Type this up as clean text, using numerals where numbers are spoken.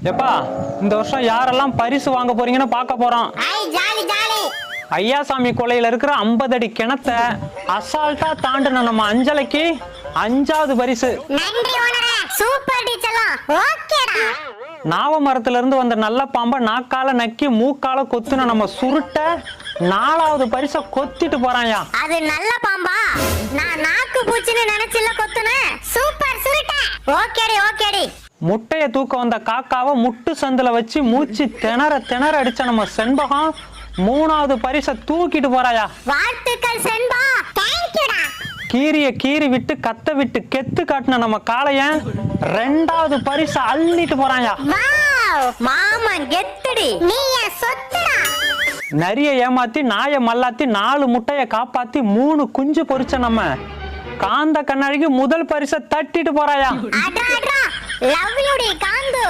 எப்பா இந்த வருஷம் யாரெல்லாம் பரிசு வாங்க போறீங்கன்னு பார்க்க போறோம். ஐயாசாமி கொலையில இருக்கிற 50 அடி கிணத்த அசால்ட்டா தாண்டின நம்ம அஞ்சலைக்கு 5வது பரிசு. நாவ மரத்துல இருந்து வந்த நல்ல பாம்பை நாக்கால நக்கி மூக்கால கொத்துன நம்ம சுருட்ட 4வது பரிசை கொத்திட்டு போறாயா. அது நல்ல பாம்பா? நான் நாக்கு பூச்சின்னு நினைச்சில கொத்துனேன். சூப்பர் சுருட்ட. ஓகேடி ஓகேடி. முட்டைய தூக்க வந்த காக்காவை முட்டு சந்துல வச்சு மூச்சு திணற அடிச்ச நம்ம செண்பகம் 3வது பரிசை தூக்கிட்டு போறாயா. வாழ்த்துக்கள் செண்பா. தேங்க்யூடா. கீரிய கீறி விட்டு கத்த விட்டு கெத்து காட்டின நம்ம காளையன் 2வது பரிசை அள்ளிட்டு போறாயா. வாவ் மாமன் கெத்துடி. நீ என் சொத்துடா. நரிய ஏமாத்தி நாய மல்லாத்தி 4 முட்டைய காப்பாத்தி 3 குஞ்சு பொரிச்ச நம்ம காந்த கண்ணாடிக்கு முதல் பரிசை தட்டிட்டு போறாயா. லவ் யூ டி காந்து.